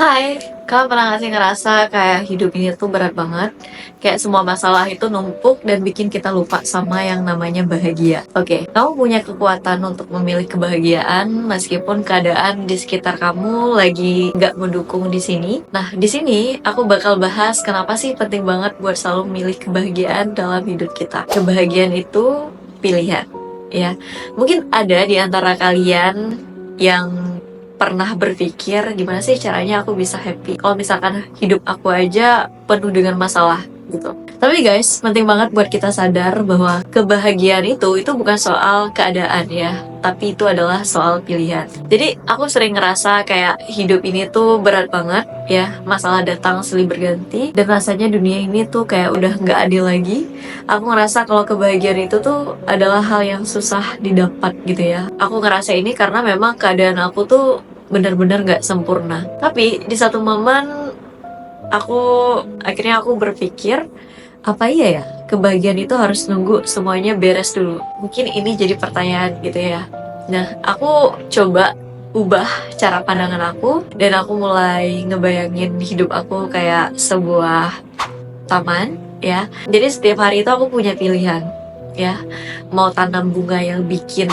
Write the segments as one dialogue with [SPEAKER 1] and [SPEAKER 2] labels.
[SPEAKER 1] Hai, kamu pernah gak sih ngerasa kayak hidup ini tuh berat banget? Kayak semua masalah itu numpuk dan bikin kita lupa sama yang namanya bahagia. Oke, kamu punya kekuatan untuk memilih kebahagiaan meskipun keadaan di sekitar kamu lagi nggak mendukung di sini. Nah, di sini aku bakal bahas kenapa sih penting banget buat selalu memilih kebahagiaan dalam hidup kita. Kebahagiaan itu pilihan, ya. Mungkin ada di antara kalian yang pernah berpikir gimana sih caranya aku bisa happy kalau misalkan hidup aku aja penuh dengan masalah gitu. Tapi guys, penting banget buat kita sadar bahwa kebahagiaan itu bukan soal keadaan ya, tapi itu adalah soal pilihan. Jadi aku sering ngerasa kayak hidup ini tuh berat banget ya, masalah datang silih berganti dan rasanya dunia ini tuh kayak udah nggak adil lagi. Aku ngerasa kalau kebahagiaan itu tuh adalah hal yang susah didapat gitu ya. Aku ngerasa ini karena memang keadaan aku tuh benar-benar nggak sempurna. Tapi di satu momen aku aku berpikir, apa iya ya kebahagiaan itu harus nunggu semuanya beres dulu? Mungkin ini jadi pertanyaan gitu ya. Nah, aku coba ubah cara pandangan aku dan aku mulai ngebayangin hidup aku kayak sebuah taman ya. Jadi setiap hari itu aku punya pilihan ya. Mau tanam bunga yang bikin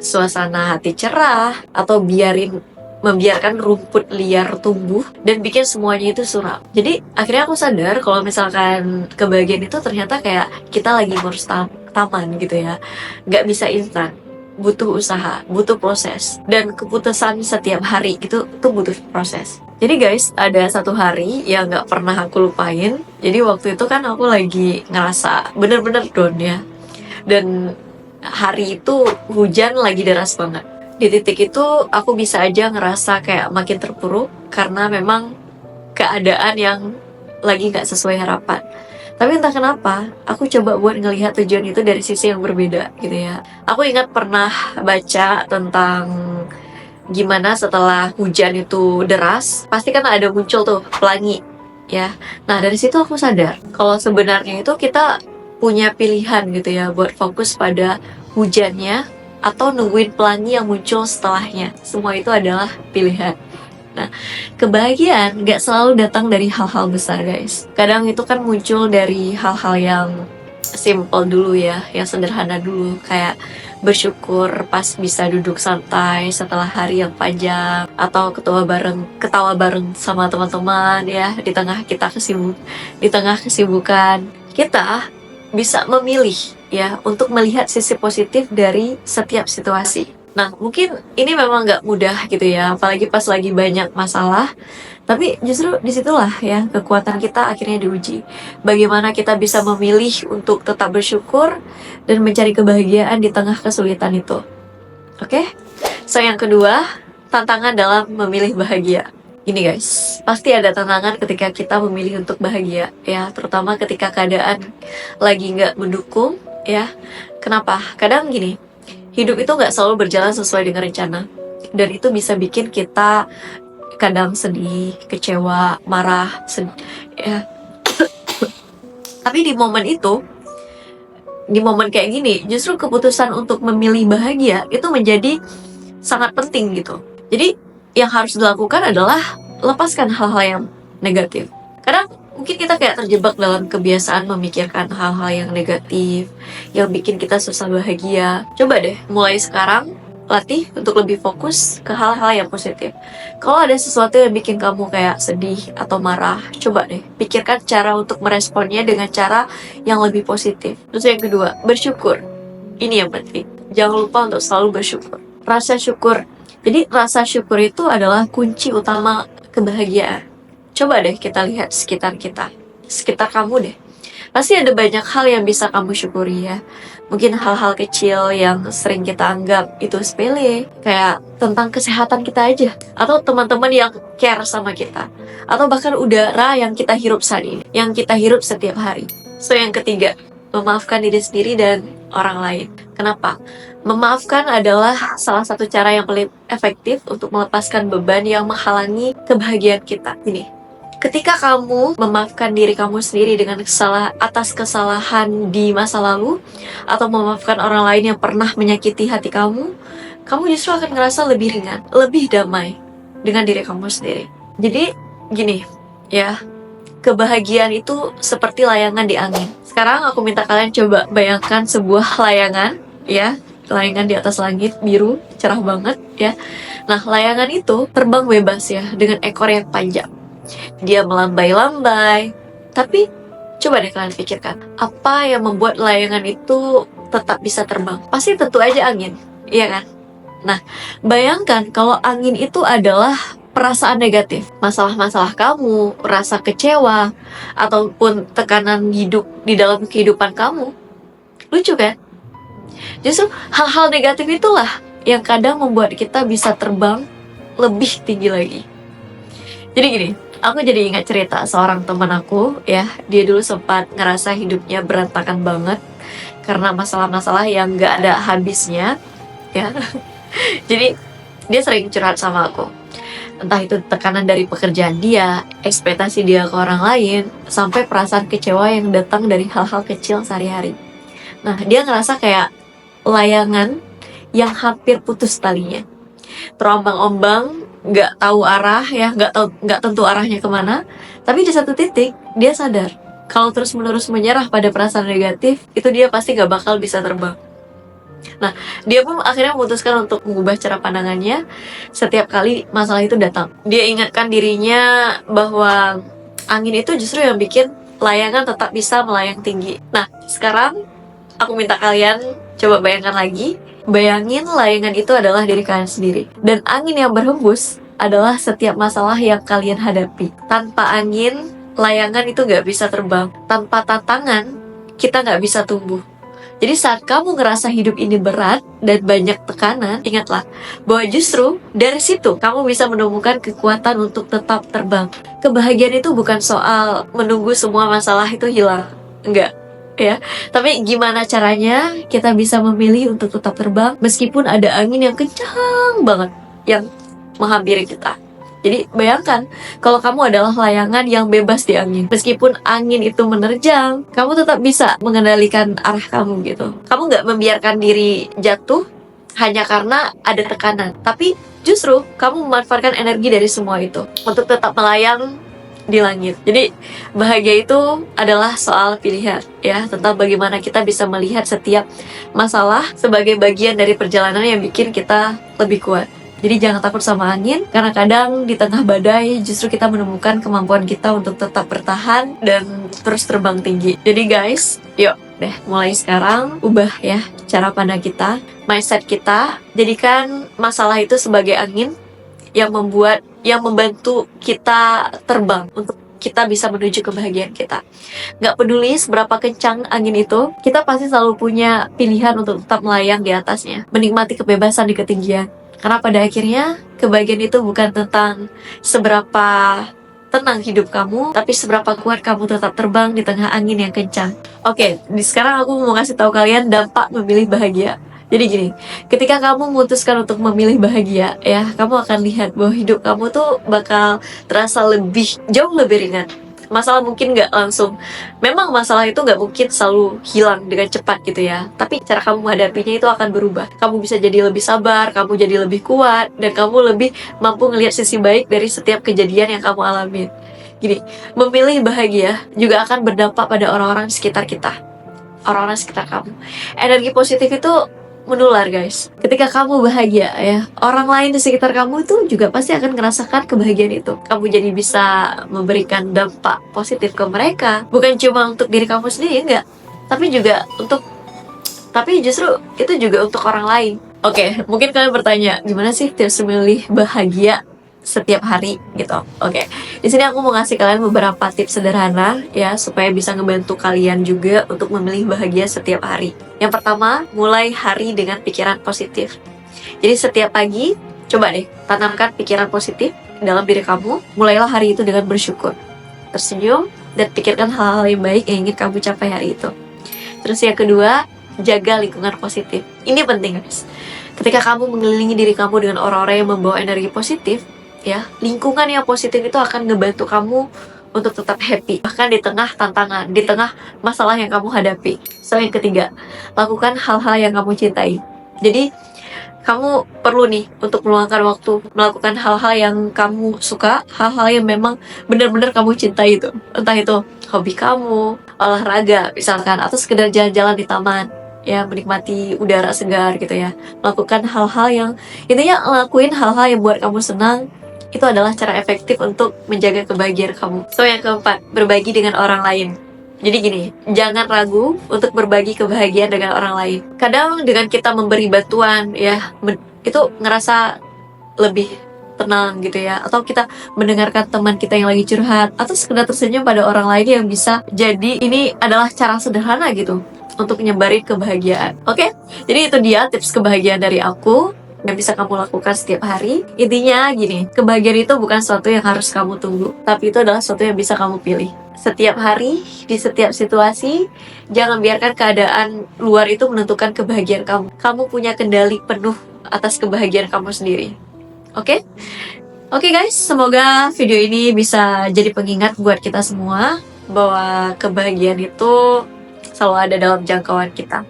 [SPEAKER 1] suasana hati cerah atau membiarkan rumput liar tumbuh dan bikin semuanya itu suram. Jadi akhirnya aku sadar kalau misalkan kebahagiaan itu ternyata kayak kita lagi ngurus taman gitu ya, nggak bisa instan, butuh usaha, butuh proses, dan keputusan setiap hari itu tuh butuh proses. Jadi guys, ada satu hari yang nggak pernah aku lupain. Jadi waktu itu kan aku lagi ngerasa bener-bener down ya, dan hari itu hujan lagi deras banget. Di titik itu aku bisa aja ngerasa kayak makin terpuruk karena memang keadaan yang lagi nggak sesuai harapan. Tapi entah kenapa, aku coba buat ngelihat tujuan itu dari sisi yang berbeda gitu ya. Aku ingat pernah baca tentang gimana setelah hujan itu deras, pasti kan ada muncul tuh pelangi ya. Nah dari situ aku sadar kalau sebenarnya itu kita punya pilihan gitu ya buat fokus pada hujannya atau nungguin pelangi yang muncul setelahnya. Semua itu adalah pilihan. Nah, kebahagiaan gak selalu datang dari hal-hal besar guys. Kadang itu kan muncul dari hal-hal yang simple dulu ya, yang sederhana dulu. Kayak bersyukur pas bisa duduk santai setelah hari yang panjang, atau ketawa bareng sama teman-teman ya di tengah kesibukan. Kita bisa memilih ya untuk melihat sisi positif dari setiap situasi. Nah, mungkin ini memang nggak mudah gitu ya, apalagi pas lagi banyak masalah. Tapi justru disitulah ya kekuatan kita akhirnya diuji. Bagaimana kita bisa memilih untuk tetap bersyukur dan mencari kebahagiaan di tengah kesulitan itu. Oke? So, yang kedua, tantangan dalam memilih bahagia. Gini guys, pasti ada tantangan ketika kita memilih untuk bahagia ya, terutama ketika keadaan lagi nggak mendukung ya. Kenapa? Kadang gini, hidup itu nggak selalu berjalan sesuai dengan rencana, dan itu bisa bikin kita kadang sedih, kecewa, marah, ya. Tapi di momen kayak gini, justru keputusan untuk memilih bahagia itu menjadi sangat penting gitu. Jadi yang harus dilakukan adalah lepaskan hal-hal yang negatif. Kadang mungkin kita kayak terjebak dalam kebiasaan memikirkan hal-hal yang negatif, yang bikin kita susah bahagia. Coba deh, mulai sekarang latih untuk lebih fokus ke hal-hal yang positif. Kalau ada sesuatu yang bikin kamu kayak sedih atau marah, coba deh pikirkan cara untuk meresponnya dengan cara yang lebih positif. Terus yang kedua, bersyukur. Ini yang penting. Jangan lupa untuk selalu bersyukur. Rasa syukur. Jadi rasa syukur itu adalah kunci utama kebahagiaan. Coba deh kita lihat sekitar kita, sekitar kamu deh. Pasti ada banyak hal yang bisa kamu syukuri ya. Mungkin hal-hal kecil yang sering kita anggap itu sepele, kayak tentang kesehatan kita aja, atau teman-teman yang care sama kita, atau bahkan udara yang kita hirup saat ini, yang kita hirup setiap hari. So, yang ketiga, memaafkan diri sendiri dan orang lain. Kenapa? Memaafkan adalah salah satu cara yang paling efektif untuk melepaskan beban yang menghalangi kebahagiaan kita. Ini, ketika kamu memaafkan diri kamu sendiri dengan atas kesalahan di masa lalu, atau memaafkan orang lain yang pernah menyakiti hati kamu justru akan ngerasa lebih ringan, lebih damai dengan diri kamu sendiri. Jadi gini ya, kebahagiaan itu seperti layangan di angin. Sekarang aku minta kalian coba bayangkan sebuah layangan ya, layangan di atas langit biru cerah banget ya. Nah, layangan itu terbang bebas ya dengan ekor yang panjang. Dia melambai-lambai. Tapi coba deh kalian pikirkan, apa yang membuat layangan itu tetap bisa terbang? Pasti tentu aja angin, iya kan? Nah, bayangkan kalau angin itu adalah perasaan negatif, masalah-masalah kamu, rasa kecewa, ataupun tekanan hidup di dalam kehidupan kamu. Lucu kan? Justru hal-hal negatif itulah yang kadang membuat kita bisa terbang lebih tinggi lagi. Jadi gini, aku jadi ingat cerita seorang teman aku ya, dia dulu sempat ngerasa hidupnya berantakan banget karena masalah-masalah yang gak ada habisnya ya. Jadi dia sering curhat sama aku, entah itu tekanan dari pekerjaan dia, ekspektasi dia ke orang lain, sampai perasaan kecewa yang datang dari hal-hal kecil sehari-hari. Nah, dia ngerasa kayak layangan yang hampir putus talinya, terombang-ombang, nggak tahu arah ya, nggak tentu arahnya kemana. Tapi di satu titik dia sadar kalau terus-menerus menyerah pada perasaan negatif, itu dia pasti nggak bakal bisa terbang. Nah, dia pun akhirnya memutuskan untuk mengubah cara pandangannya setiap kali masalah itu datang. Dia ingatkan dirinya bahwa angin itu justru yang bikin layangan tetap bisa melayang tinggi. Nah, sekarang aku minta kalian coba bayangkan lagi. Bayangin layangan itu adalah diri kalian sendiri. Dan angin yang berhembus adalah setiap masalah yang kalian hadapi. Tanpa angin, layangan itu gak bisa terbang. Tanpa tantangan, kita gak bisa tumbuh. Jadi saat kamu ngerasa hidup ini berat dan banyak tekanan, ingatlah bahwa justru dari situ kamu bisa menemukan kekuatan untuk tetap terbang. Kebahagiaan itu bukan soal menunggu semua masalah itu hilang. Enggak. Ya, tapi gimana caranya kita bisa memilih untuk tetap terbang meskipun ada angin yang kencang banget yang menghampiri kita. Jadi bayangkan kalau kamu adalah layangan yang bebas di angin, meskipun angin itu menerjang, kamu tetap bisa mengendalikan arah kamu gitu. Kamu nggak membiarkan diri jatuh hanya karena ada tekanan, tapi justru kamu memanfaatkan energi dari semua itu untuk tetap melayang di langit. Jadi bahagia itu adalah soal pilihan ya, tentang bagaimana kita bisa melihat setiap masalah sebagai bagian dari perjalanan yang bikin kita lebih kuat. Jadi jangan takut sama angin, karena kadang di tengah badai justru kita menemukan kemampuan kita untuk tetap bertahan dan terus terbang tinggi. Jadi guys, yuk deh mulai sekarang ubah ya cara pandang kita, mindset kita. Jadikan masalah itu sebagai angin yang membantu kita terbang untuk kita bisa menuju kebahagiaan kita. Gak peduli seberapa kencang angin itu, kita pasti selalu punya pilihan untuk tetap melayang di atasnya, menikmati kebebasan di ketinggian. Karena pada akhirnya kebahagiaan itu bukan tentang seberapa tenang hidup kamu, tapi seberapa kuat kamu tetap terbang di tengah angin yang kencang. Oke, sekarang aku mau ngasih tahu kalian dampak memilih bahagia. Jadi gini, ketika kamu memutuskan untuk memilih bahagia, ya, kamu akan lihat bahwa hidup kamu tuh bakal terasa jauh lebih ringan. Masalah mungkin nggak langsung, memang masalah itu nggak mungkin selalu hilang dengan cepat gitu ya, tapi cara kamu menghadapinya itu akan berubah. Kamu bisa jadi lebih sabar, kamu jadi lebih kuat, dan kamu lebih mampu ngelihat sisi baik dari setiap kejadian yang kamu alami. Gini, memilih bahagia juga akan berdampak pada orang-orang di sekitar kita, orang-orang sekitar kamu. Energi positif itu menular guys. Ketika kamu bahagia ya, orang lain di sekitar kamu itu juga pasti akan merasakan kebahagiaan itu. Kamu jadi bisa memberikan dampak positif ke mereka, bukan cuma untuk diri kamu sendiri, enggak, tapi justru itu juga untuk orang lain. Oke, mungkin kalian bertanya, gimana sih tips memilih bahagia setiap hari gitu. Oke, di sini aku mau ngasih kalian beberapa tips sederhana ya, supaya bisa ngebantu kalian juga untuk memilih bahagia setiap hari. Yang pertama, mulai hari dengan pikiran positif. Jadi setiap pagi, coba deh tanamkan pikiran positif dalam diri kamu. Mulailah hari itu dengan bersyukur, tersenyum, dan pikirkan hal-hal yang baik yang ingin kamu capai hari itu. Terus yang kedua, jaga lingkungan positif. Ini penting guys. Ketika kamu mengelilingi diri kamu dengan orang-orang yang membawa energi positif, ya, lingkungan yang positif itu akan ngebantu kamu untuk tetap happy, bahkan di tengah tantangan, di tengah masalah yang kamu hadapi. So yang ketiga, lakukan hal-hal yang kamu cintai. Jadi kamu perlu nih untuk meluangkan waktu melakukan hal-hal yang kamu suka, hal-hal yang memang benar-benar kamu cintai itu. Entah itu hobi kamu, olahraga misalkan, atau sekedar jalan-jalan di taman, ya menikmati udara segar gitu ya. Melakukan hal-hal yang, intinya ngelakuin hal-hal yang buat kamu senang, itu adalah cara efektif untuk menjaga kebahagiaan kamu. So, yang keempat, berbagi dengan orang lain. Jadi gini, jangan ragu untuk berbagi kebahagiaan dengan orang lain. Kadang dengan kita memberi bantuan ya, itu ngerasa lebih tenang gitu ya. Atau kita mendengarkan teman kita yang lagi curhat, atau sekedar tersenyum pada orang lain yang bisa jadi ini adalah cara sederhana gitu untuk nyebarin kebahagiaan. Oke? Jadi itu dia tips kebahagiaan dari aku yang bisa kamu lakukan setiap hari. Intinya gini, kebahagiaan itu bukan sesuatu yang harus kamu tunggu, tapi itu adalah sesuatu yang bisa kamu pilih. Setiap hari, di setiap situasi, jangan biarkan keadaan luar itu menentukan kebahagiaan kamu. Kamu punya kendali penuh atas kebahagiaan kamu sendiri. Oke? Oke guys, semoga video ini bisa jadi pengingat buat kita semua bahwa kebahagiaan itu selalu ada dalam jangkauan kita.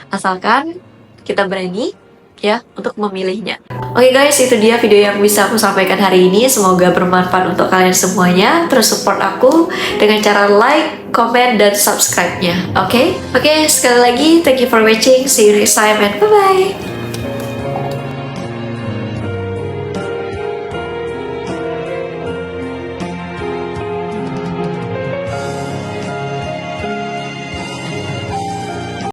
[SPEAKER 1] Asalkan kita berani ya untuk memilihnya. Oke guys, itu dia video yang bisa aku sampaikan hari ini. Semoga bermanfaat untuk kalian semuanya. Terus support aku dengan cara like, comment, dan subscribe-nya. Oke, sekali lagi thank you for watching. See you next time and bye-bye.